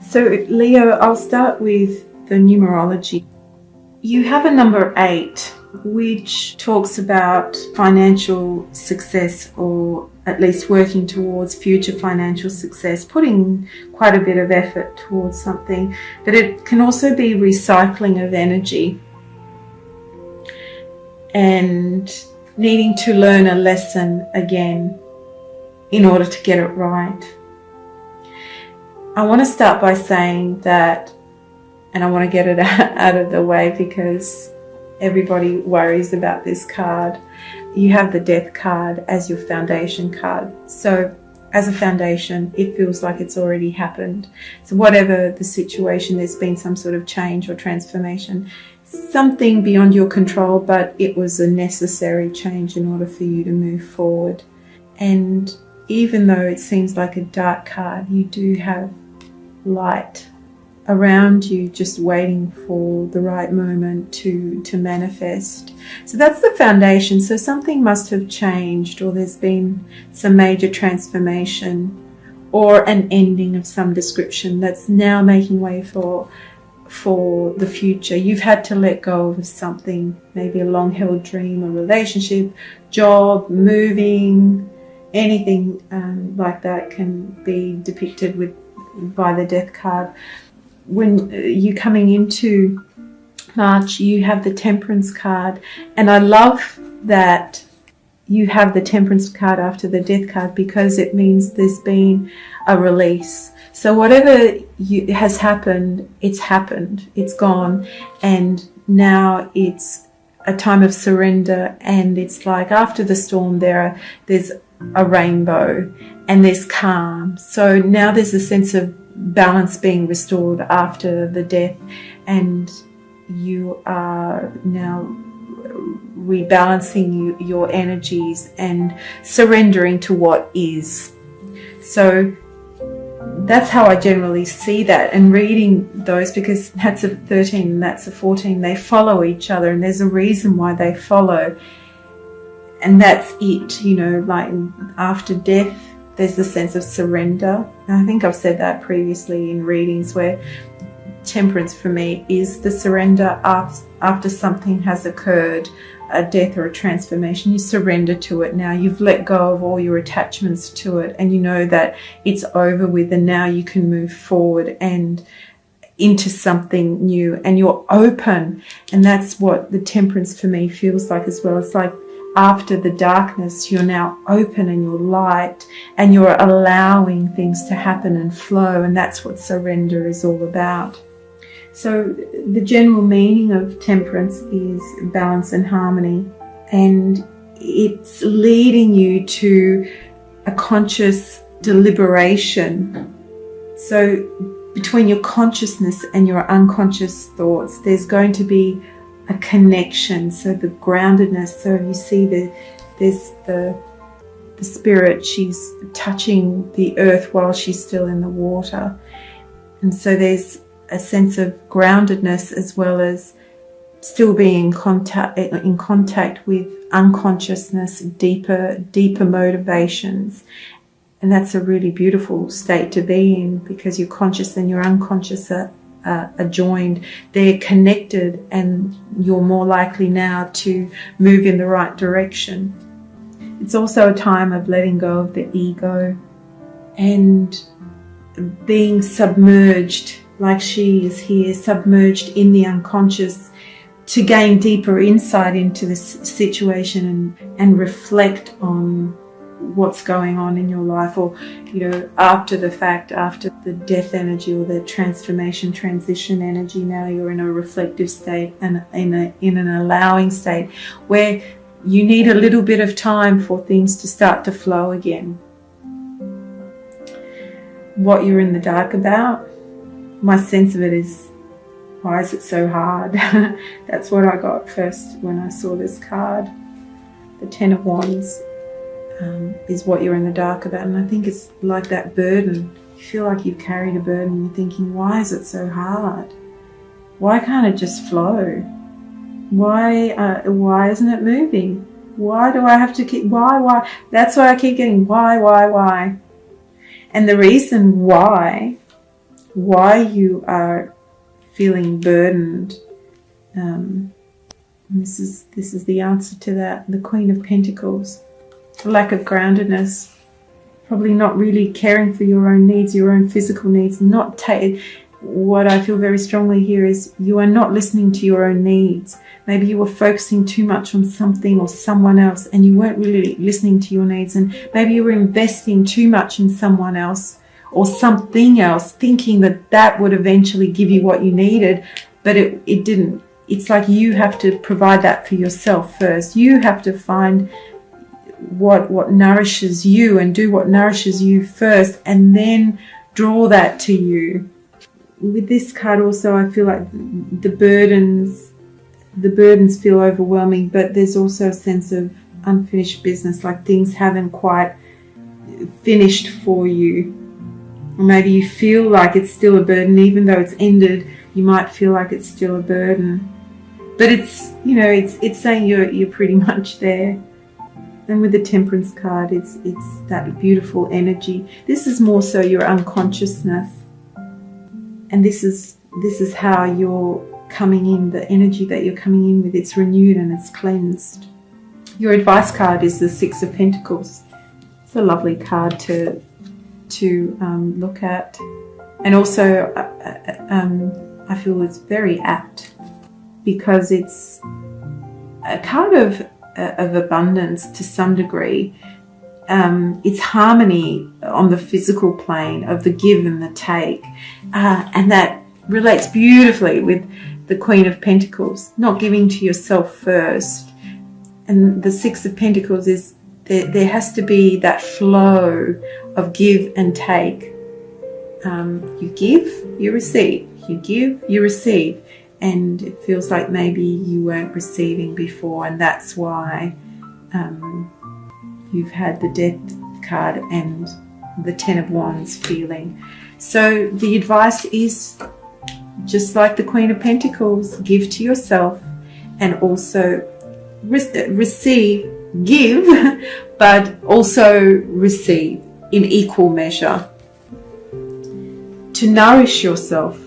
So Leo, I'll start with the numerology. You have a number 8, which talks about financial success, or at least working towards future financial success, putting quite a bit of effort towards something. But it can also be recycling of energy and needing to learn a lesson again in order to get it right. I want to start by saying that, and I want to get it out of the way because everybody worries about this card. You have the Death card as your foundation card. So as a foundation, it feels like it's already happened. So whatever the situation, there's been some sort of change or transformation, something beyond your control, but it was a necessary change in order for you to move forward. And even though it seems like a dark card, you do have light around you, just waiting for the right moment to manifest. So that's the foundation. So something must have changed, or there's been some major transformation or an ending of some description that's now making way for the future. You've had to let go of something, maybe a long-held dream, a relationship, job, moving, anything like that can be depicted by the Death card. When you're coming into March, you have the Temperance card, and I love that you have the Temperance card after the Death card, because it means there's been a release. So whatever has happened, it's gone, and now it's a time of surrender. And it's like after the storm, there's a rainbow and there's calm. So now there's a sense of balance being restored after the death, and you are now rebalancing your energies and surrendering to what is. So that's how I generally see that, and reading those, because that's a 13 and that's a 14, they follow each other, and there's a reason why they follow. And that's it, like after death, there's the sense of surrender. And I think I've said that previously in readings, where Temperance for me is the surrender after something has occurred, a death or a transformation. You surrender to it now. You've let go of all your attachments to it, and you know that it's over with, and now you can move forward and into something new, and you're open. And that's what the Temperance for me feels like as well. It's like after the darkness, you're now open and you're light, and you're allowing things to happen and flow. And that's what surrender is all about. So the general meaning of Temperance is balance and harmony, and it's leading you to a conscious deliberation. So between your consciousness and your unconscious thoughts, there's going to be a connection. So the groundedness. So you see there's the spirit. She's touching the earth while she's still in the water, and so there's a sense of groundedness, as well as still being in contact with unconsciousness, deeper motivations. And that's a really beautiful state to be in, because your conscious and your unconscious are joined. They're connected, and you're more likely now to move in the right direction. It's also a time of letting go of the ego and being submerged, like she is here, submerged in the unconscious, to gain deeper insight into this situation and reflect on what's going on in your life, or after the fact, after the death energy or the transformation, transition energy. Now you're in a reflective state and in an allowing state, where you need a little bit of time for things to start to flow again. What you're in the dark about, my sense of it is, why is it so hard? That's what I got first when I saw this card. The Ten of Wands is what you're in the dark about. And I think it's like that burden. You feel like you've carried a burden, and you're thinking, why is it so hard? Why can't it just flow? Why isn't it moving? Why do I have to keep, why? That's why I keep getting why. And the reason why why you are feeling burdened. This is the answer to that. The Queen of Pentacles. Lack of groundedness. Probably not really caring for your own needs, your own physical needs. What I feel very strongly here is you are not listening to your own needs. Maybe you were focusing too much on something or someone else and you weren't really listening to your needs. And maybe you were investing too much in someone else or something else, thinking that that would eventually give you what you needed, but it didn't. It's like you have to provide that for yourself first. You have to find what nourishes you and do what nourishes you first, and then draw that to you. With this card also, I feel like the burdens feel overwhelming, but there's also a sense of unfinished business, like things haven't quite finished for you. Or maybe you feel like it's still a burden, even though it's ended, you might feel like it's still a burden. But it's saying you're pretty much there. And with the Temperance card, it's that beautiful energy. This is more so your unconsciousness. And this is how you're coming in, the energy that you're coming in with, it's renewed and it's cleansed. Your advice card is the Six of Pentacles. It's a lovely card to look at. And also, I feel it's very apt because it's a card of abundance to some degree. It's harmony on the physical plane of the give and the take, and that relates beautifully with the Queen of Pentacles, not giving to yourself first. And the Six of Pentacles is there has to be that flow of give and take. You give, you receive. You give, you receive. And it feels like maybe you weren't receiving before, and that's why you've had the Death card and the Ten of Wands feeling. So the advice is just like the Queen of Pentacles, give to yourself and also receive, give, but also receive in equal measure. To nourish yourself,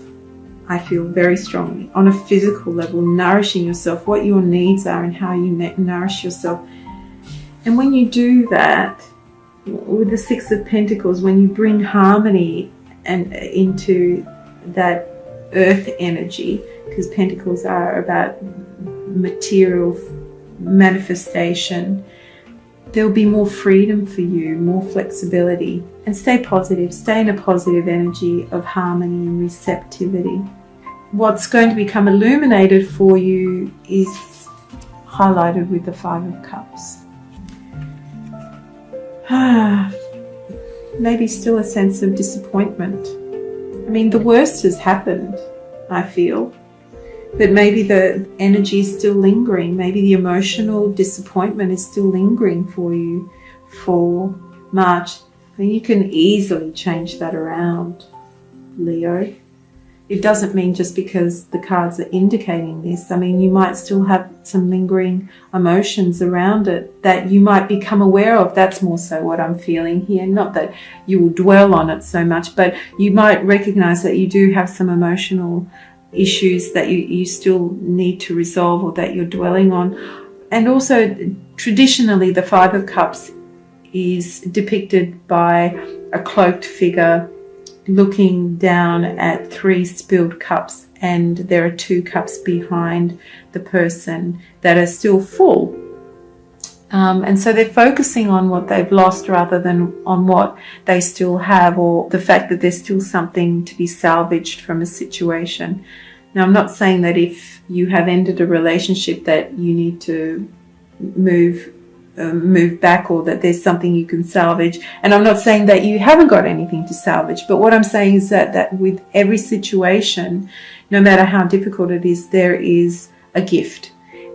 I feel very strongly on a physical level, nourishing yourself, what your needs are and how you nourish yourself. And when you do that, with the Six of Pentacles, when you bring harmony and into that earth energy, because Pentacles are about material manifestation, there'll be more freedom for you, more flexibility. And stay positive, stay in a positive energy of harmony and receptivity. What's going to become illuminated for you is highlighted with the Five of Cups. Maybe still a sense of disappointment. I mean, the worst has happened, I feel. But maybe the energy is still lingering. Maybe the emotional disappointment is still lingering for you for March. And you can easily change that around, Leo. It doesn't mean just because the cards are indicating this. I mean, you might still have some lingering emotions around it that you might become aware of. That's more so what I'm feeling here. Not that you will dwell on it so much, but you might recognize that you do have some emotional issues that you still need to resolve or that you're dwelling on. And also, traditionally, the Five of Cups is depicted by a cloaked figure looking down at three spilled cups, and there are two cups behind the person that are still full. And so they're focusing on what they've lost rather than on what they still have, or the fact that there's still something to be salvaged from a situation. Now, I'm not saying that if you have ended a relationship that you need to move back, or that there's something you can salvage. And I'm not saying that you haven't got anything to salvage, but what I'm saying is that with every situation, no matter how difficult it is, there is a gift.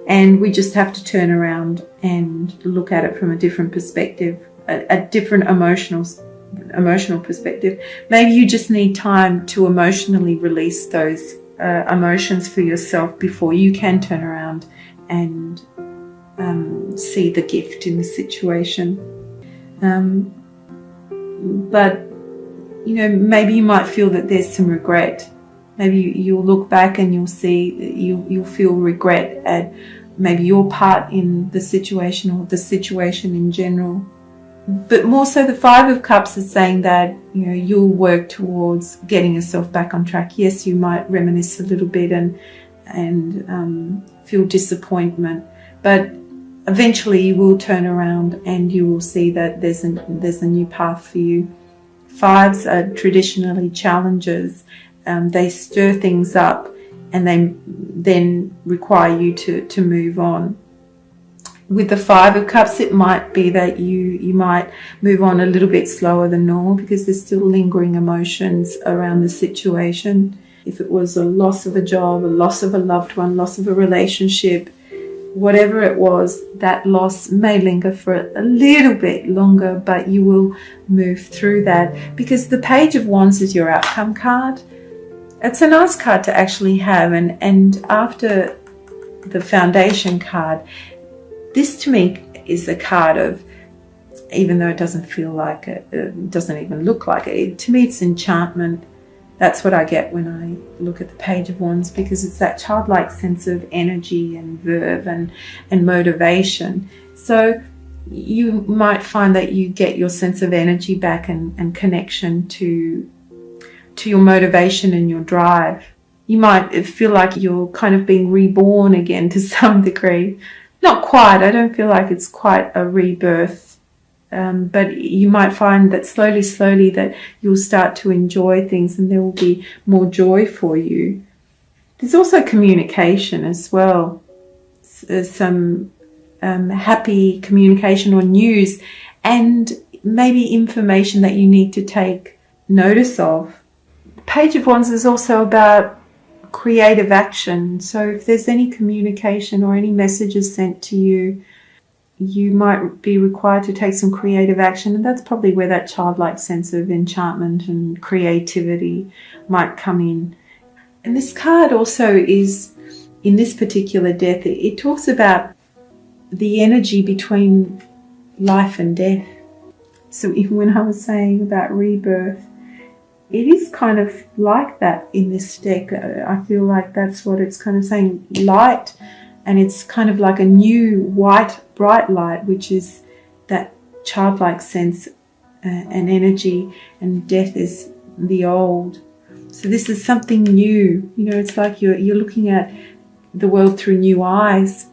And we just have to turn around and look at it from a different perspective, a different emotional perspective. Maybe you just need time to emotionally release those emotions for yourself before you can turn around and see the gift in the situation. But maybe you might feel that there's some regret. Maybe you'll look back and you'll see, you'll feel regret at maybe your part in the situation or the situation in general. But more so, the Five of Cups is saying that, you'll work towards getting yourself back on track. Yes, you might reminisce a little bit and feel disappointment, but eventually you will turn around and you will see that there's a new path for you. Fives are traditionally challenges. They stir things up and they then require you to move on. With the Five of Cups, it might be that you might move on a little bit slower than normal because there's still lingering emotions around the situation. If it was a loss of a job, a loss of a loved one, loss of a relationship, whatever it was, that loss may linger for a little bit longer, but you will move through that because the Page of Wands is your outcome card. It's a nice card to actually have, and after the Foundation card, this to me is a card of, even though it doesn't feel like it doesn't even look like it, to me it's enchantment. That's what I get when I look at the Page of Wands, because it's that childlike sense of energy and verve and motivation. So you might find that you get your sense of energy back and connection to your motivation and your drive. You might feel like you're kind of being reborn again to some degree. Not quite, I don't feel like it's quite a rebirth, but you might find that slowly that you'll start to enjoy things and there will be more joy for you. There's also communication as well, some happy communication or news, and maybe information that you need to take notice of. Page of Wands is also about creative action. So if there's any communication or any messages sent to you, you might be required to take some creative action, and that's probably where that childlike sense of enchantment and creativity might come in. And this card also is, in this particular death, it talks about the energy between life and death. So even when I was saying about rebirth, it is kind of like that in this deck. I feel like that's what it's kind of saying, light, and it's kind of like a new white bright light, which is that childlike sense and energy, and death is the old. So this is something new. It's like you're looking at the world through new eyes.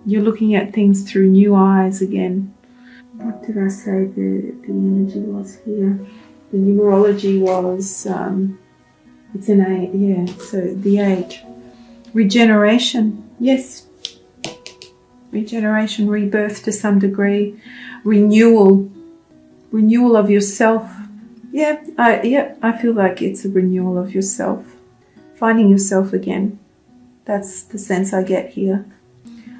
You're looking at things through new eyes again. What did I say the energy was here? The numerology was, it's an 8, yeah, so the 8. Regeneration, yes. Regeneration, rebirth to some degree. Renewal of yourself. Yeah, I feel like it's a renewal of yourself. Finding yourself again. That's the sense I get here.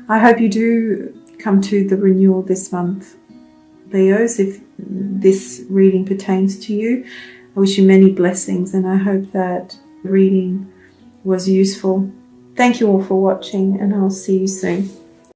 I hope you do come to the renewal this month, Leos, if this reading pertains to you. I wish you many blessings, and I hope that reading was useful. Thank you all for watching, and I'll see you soon.